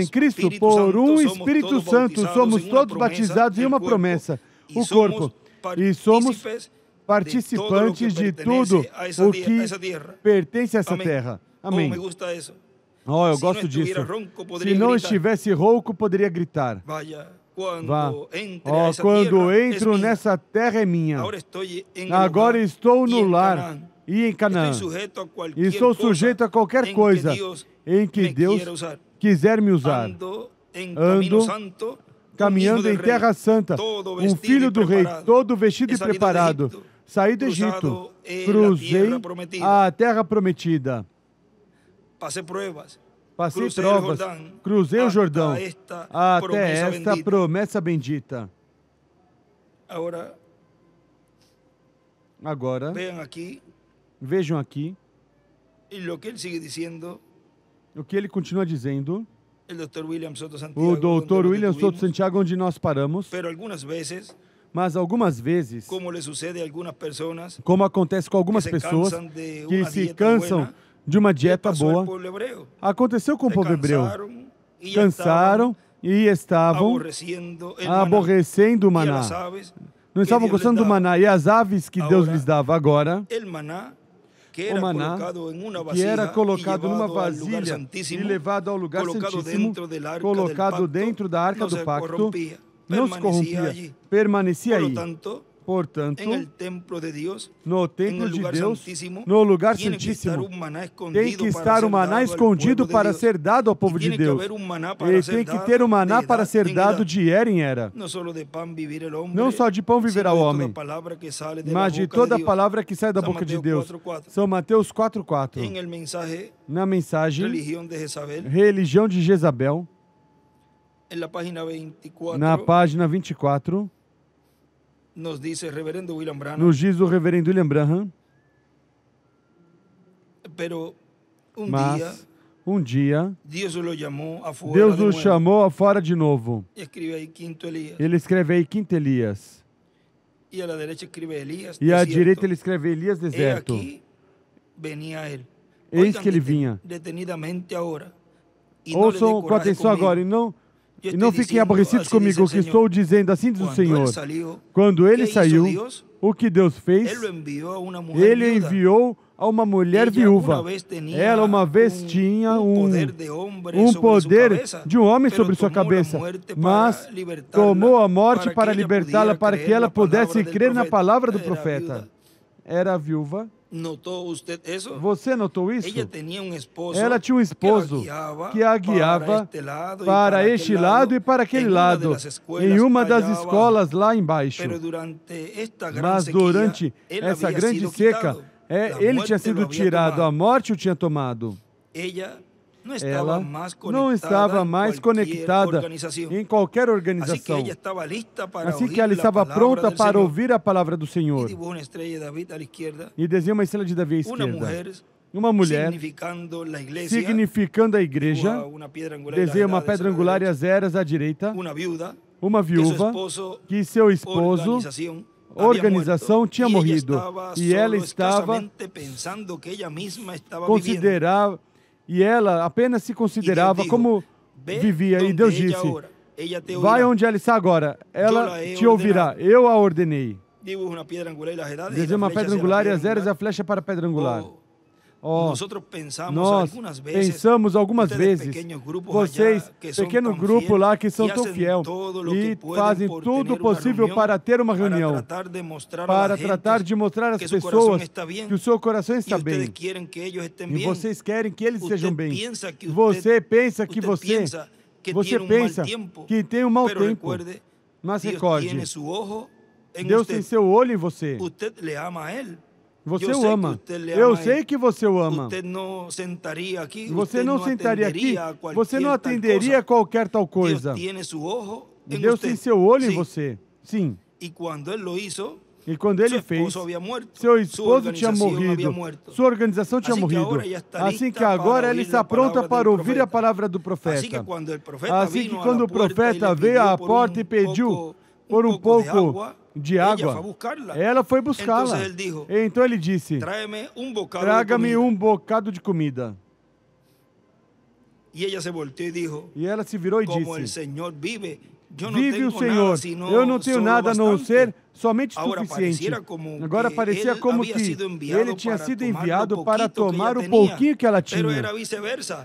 Cristo? Por um Espírito Santo. Somos todos batizados em uma promessa. O corpo. E somos participantes de tudo o que pertence a essa terra. Amém. Eu gosto disso. Se não estivesse rouco, poderia gritar. Vá. Quando entro nessa terra é minha. Agora estou no lar e em Canaã. E sou sujeito a qualquer coisa em que Deus quiser me usar. Ando caminhando em terra santa, um filho do rei, todo vestido e preparado. Saí do Egito, cruzei a terra prometida. Passei provas, cruzei o Jordão até esta promessa bendita. Agora, vejam aqui o que ele continua dizendo. O Dr. William Soto Santiago, onde nós paramos. Mas algumas vezes, como acontece com algumas pessoas que se cansam de uma dieta boa, aconteceu com o povo hebreu. Cansaram e estavam aborrecendo o maná. Não estavam gostando do maná. E as aves que Deus lhes dava agora, o maná que era colocado numa vasilha e levado ao lugar santíssimo, colocado dentro da arca do pacto, não se corrompia, permanecia aí. Portanto, no templo de Deus, no lugar santíssimo, tem que estar o maná escondido para ser dado ao povo de Deus. E tem que ter o maná para ser dado de era em era. Não só de pão viverá o homem, mas de toda a palavra que sai da boca de Deus. São Mateus 4:4. Na mensagem, Religião de Jezabel, na página 24, nos diz o reverendo William Branham, mas um dia Deus o chamou fora de novo. Ele escreve aí Quinto Elias. E à direita ele escreve Elias deserto. Eis que ele vinha. Ouçam com atenção agora e não fiquem aborrecidos comigo, o que estou dizendo, assim diz o Senhor. Quando ele saiu, o que Deus fez? Ele enviou a uma mulher viúva. Ela uma vez tinha um poder de um homem sobre sua cabeça, mas tomou a morte para libertá-la, para que ela pudesse crer na palavra do profeta. Era a viúva. Você notou isso? Ela tinha um esposo que a guiava para este lado e para aquele lado, em uma das escolas lá embaixo. Mas durante essa grande seca, ele tinha sido tirado, a morte o tinha tomado. Ela não estava mais conectada em qualquer organização. Assim que ela estava pronta para ouvir a palavra do Senhor. E desenha uma estrela de Davi à esquerda. uma mulher, significando a igreja, desenha uma pedra angular e as eras à direita, uma viúva, que seu esposo, organização, tinha morrido, e ela estava considerava, e ela apenas se considerava como vivia, e Deus disse, vai onde ela está agora, ela te ouvirá, eu a ordenei. Desenha uma pedra angular e as eras a flecha para a pedra angular. Nós pensamos algumas vezes, vocês, pequeno grupo lá que são tão fiel e fazem tudo possível para ter uma reunião, para tratar de mostrar às pessoas que o seu coração está bem. E vocês querem que eles estejam bem. Você pensa que tem um mau tempo. Mas recorde, Deus tem seu olho em você. Você o ama. Eu sei que você o ama. Você não sentaria aqui, você não atenderia a qualquer tal coisa. Deus tem seu olho em você. Sim. E quando ele fez, seu esposo tinha morrido, sua organização tinha morrido. Assim que agora ela está pronta para ouvir a palavra do profeta. Assim que quando o profeta veio à porta e pediu por um pouco de água, ela foi buscá-la. Então ele disse, traga-me um bocado de comida. E ela se virou e disse, vive o Senhor, eu não tenho nada a não ser somente suficiente. Agora parecia como que ele tinha sido enviado para tomar o pouquinho que ela tinha.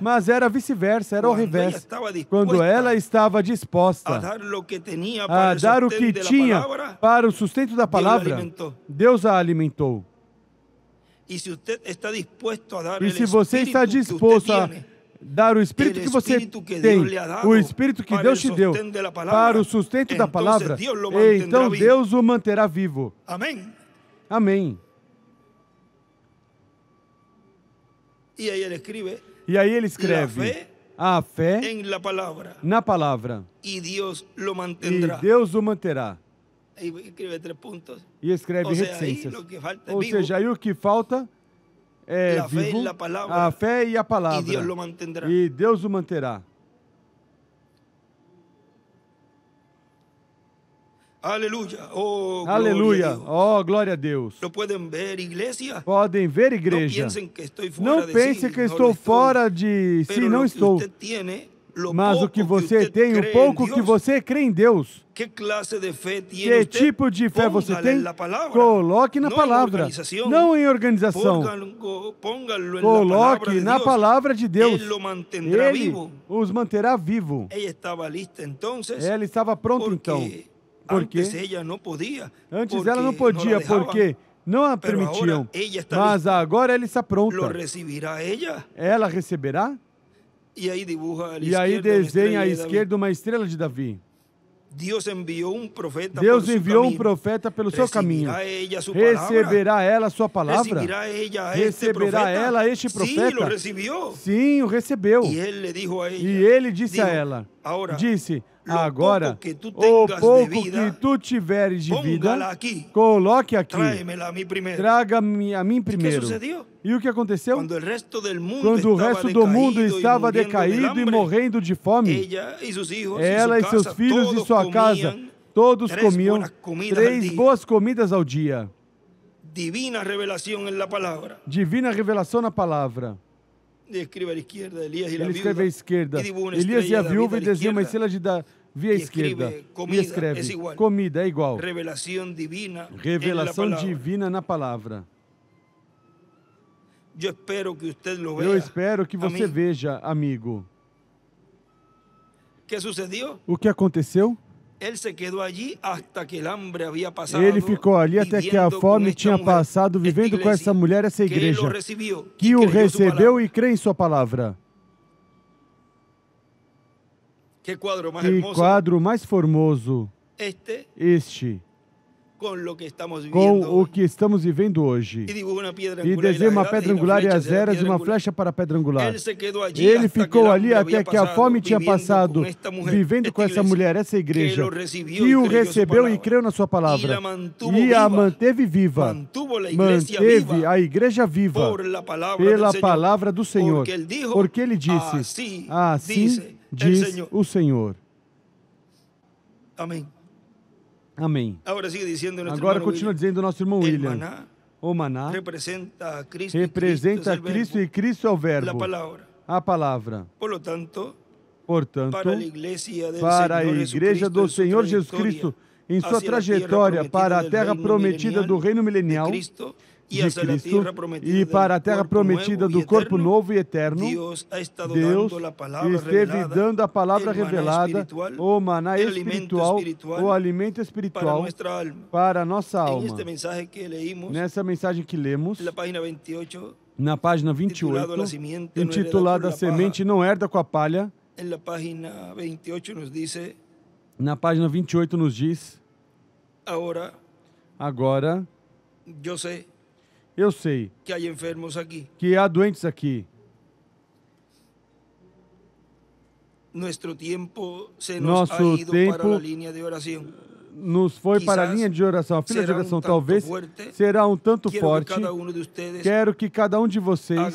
Mas era vice-versa, era o reverso. Quando ela estava disposta a dar o que tinha para o sustento da palavra, Deus a alimentou. E se você está disposto a dar o Espírito que você tem, o Espírito que Deus te deu para o sustento da palavra, então Deus o manterá vivo. Amém. Amém. E aí ele escreve, a fé na palavra, e Deus o manterá. E escreve reticências. Ou seja, aí o que falta é vivo, a fé e a palavra, e Deus o manterá. Aleluia. Aleluia. Oh, glória a Deus. Podem ver, igreja. Não pense que estou fora de si, não estou. Mas o que você tem, o pouco que você crê em Deus. Que tipo de fé você tem? Coloque na palavra, não em organização. Coloque na palavra de Deus. Ele os manterá vivo. Ela estava pronta então. Porque antes ela não podia, porque não a permitiam. Mas agora ela está pronta. Ela receberá? E aí desenha à esquerda uma estrela de Davi. Deus enviou um profeta pelo seu caminho. Receberá ela a sua palavra? Receberá ela este profeta? Sim, o recebeu. E ele disse a ela, agora, o pouco que tu tiveres de vida, coloque aqui, traga-me a mim primeiro. E o que aconteceu? Quando o resto do mundo estava decaído e morrendo de fome, ela e seus filhos e sua casa, todos comiam 3 boas comidas ao dia. Divina revelação na palavra. Ele escreve à esquerda, Elias e a viúva, e desenha uma estrela de Davi à esquerda. E escreve, comida é igual. Revelação divina na palavra. Eu espero que você veja, amigo. O que aconteceu? Ele ficou ali até que a fome tinha passado, vivendo com essa mulher, essa igreja, que o recebeu e crê em sua palavra. Que quadro mais formoso este. com o que estamos vivendo hoje. E desenha uma pedra angular e as eras e uma flecha para a pedra angular. Ele ficou ali até que a fome tinha passado, vivendo com essa mulher, essa igreja, que o recebeu e creu na sua palavra. E a manteve viva. Manteve a igreja viva pela palavra do Senhor. Porque ele disse, assim diz o Senhor. Amém. Amém. Agora continua dizendo o nosso irmão William. O maná representa a Cristo e Cristo é o verbo, a palavra. Portanto, para a igreja do Senhor Jesus Cristo, em sua trajetória para a terra prometida do reino milenial de Cristo e para a terra prometida do corpo novo e eterno, Deus esteve dando a palavra revelada, o maná espiritual, o alimento espiritual para a nossa alma. Nessa mensagem que lemos, na página 28, intitulada A Semente Não Herda com a Palha, na página 28 nos diz, agora, eu sei que há doentes aqui. Nosso tempo nos foi para a linha de oração. A fila de oração talvez será um tanto forte. Quero que cada um de vocês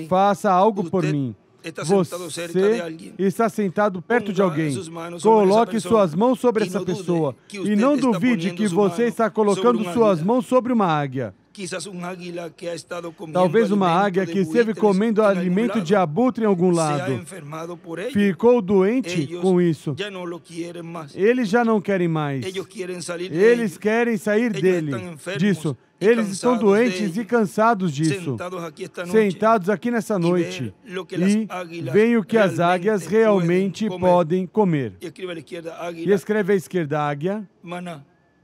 faça algo por mim. Você está sentado perto de alguém. Coloque suas mãos sobre essa pessoa. E não duvide que você está colocando suas mãos sobre uma águia. Talvez uma águia que esteve comendo alimento de abutre em algum lado. Ficou doente com isso. Eles já não querem mais. Eles querem sair disso. Eles estão doentes e cansados disso. Sentados aqui nessa noite. E veem o que as águias realmente podem comer. E escreve à esquerda águia,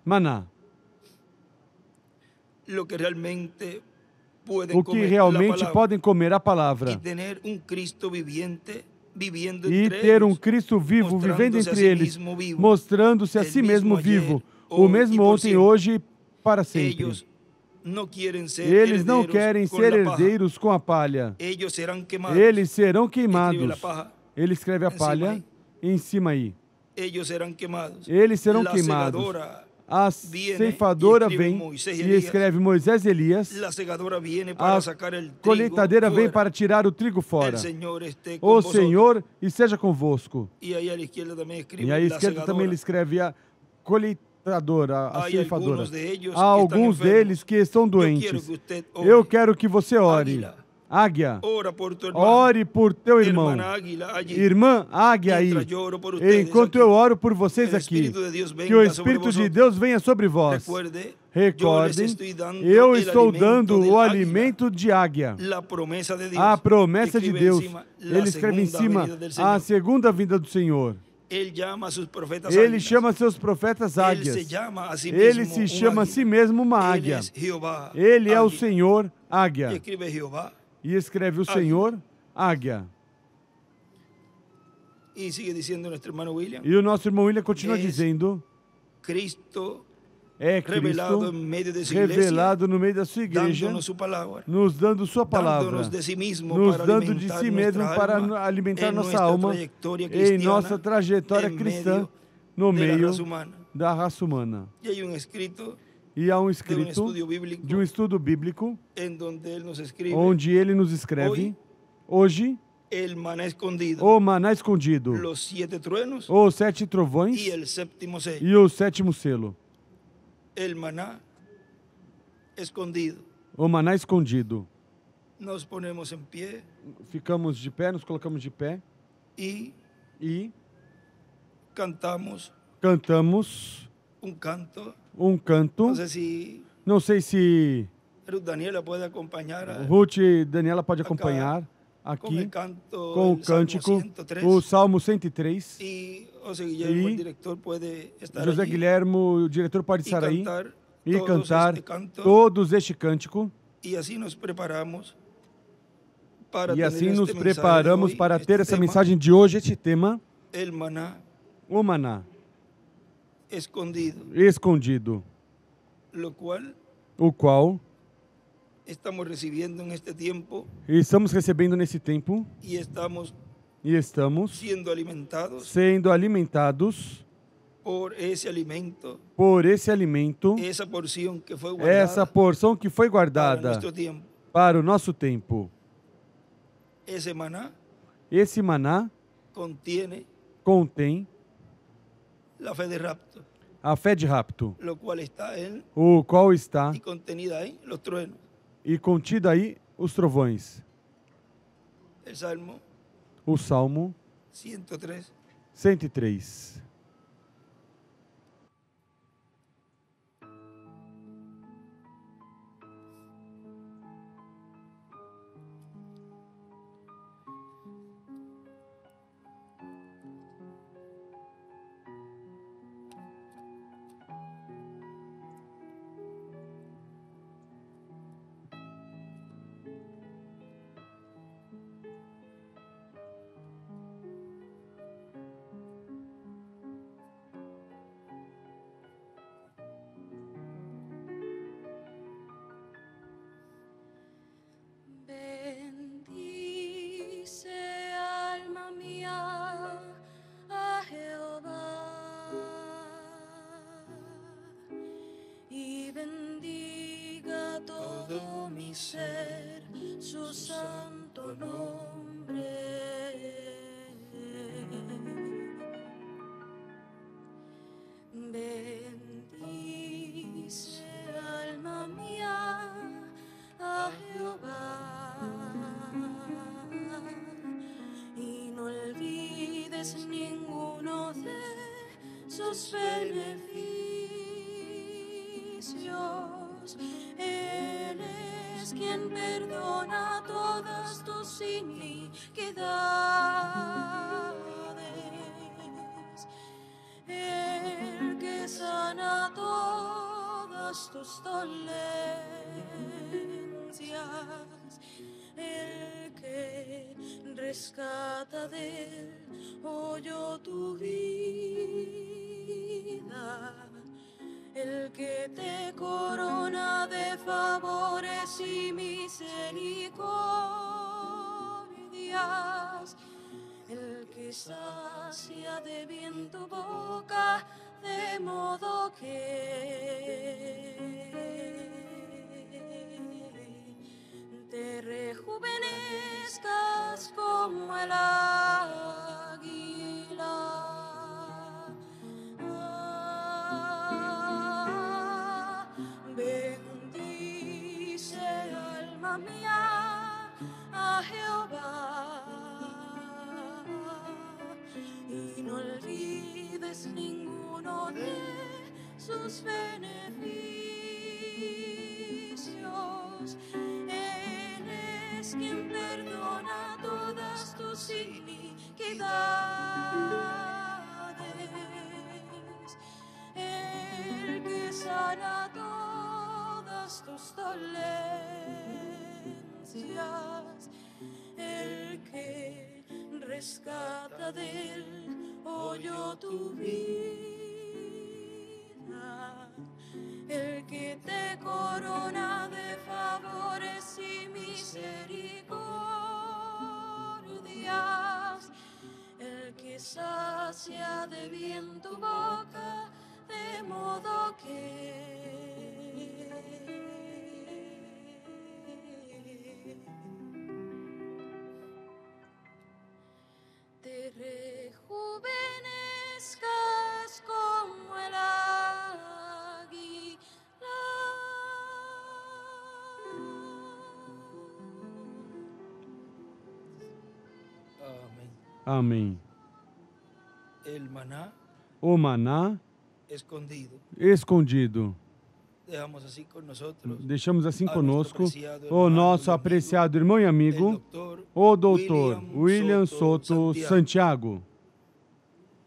maná. O que realmente podem comer a palavra. E ter um Cristo vivo vivendo entre eles, mostrando-se a si mesmo vivo, o mesmo ontem, hoje e para sempre. Eles não querem ser herdeiros com a palha. Eles serão queimados. Ele escreve a palha em cima aí. Eles serão queimados. A ceifadora vem e escreve Moisés e Elias. A colheitadeira vem para tirar o trigo fora. O Senhor esteja convosco. E aí à esquerda também ele escreve a colheitadora, a ceifadora. Há alguns deles que estão doentes. Eu quero que você ore. Águia, ore por teu irmão. Irmã águia aí. Enquanto eu oro por vocês aqui, que o Espírito de Deus venha sobre vós. Recordem, eu estou dando o alimento de águia. A promessa de Deus. Ele escreve em cima a segunda vinda do Senhor. Ele chama seus profetas águias. Ele se chama a si mesmo uma águia. Ele é o Senhor águia. E escreve o Senhor, águia. E o nosso irmão William continua dizendo, é Cristo revelado no meio da sua igreja, nos dando sua palavra, nos dando de si mesmo para alimentar nossa alma em nossa trajetória cristã no meio da raça humana. E há um escrito de um estudo bíblico onde ele nos escreve, hoje, o maná escondido, os 7 trovões e o 7º selo. O maná escondido. Ficamos de pé, nos colocamos de pé e cantamos um canto. Não sei se Ruth e Daniela pode acompanhar aqui com o cântico, o Salmo 103. E José Guilherme, o diretor, pode estar aí e cantar todos este cântico. E assim nos preparamos para ter essa mensagem de hoje, este tema, o maná escondido. o qual estamos recebendo neste tempo, estamos recebendo nesse tempo, e estamos sendo alimentados por esse alimento, essa porção que foi guardada para o nosso tempo. Esse maná contém a fé de rapto, o qual está e contida aí os trovões. O Salmo 103. Su santo nombre. Bendice, alma mía, a Jehová, y no olvides ninguno de sus beneficios. Él es quien perdona todas tus iniquidades, el que sana todas tus dolencias, el que rescata del hoyo tu vida, el que te corona de favores y misericordias, el que sacia de bien tu boca, de modo que te rejuvenezcas como el águila. Bendice, alma mía, a Jehová, y no olvides ninguno de sus beneficios. Él es quien perdona todas tus iniquidades, el que sana todas tus dolencias, el que rescata del hoyo tu vida, el que te corona de favores y misericordias, el que sacia de bien tu boca, de modo que te rejuvenezcas como el águila. Amén. Amém. O maná escondido. Deixamos assim conosco o nosso apreciado irmão e amigo, o doutor William Soto Santiago.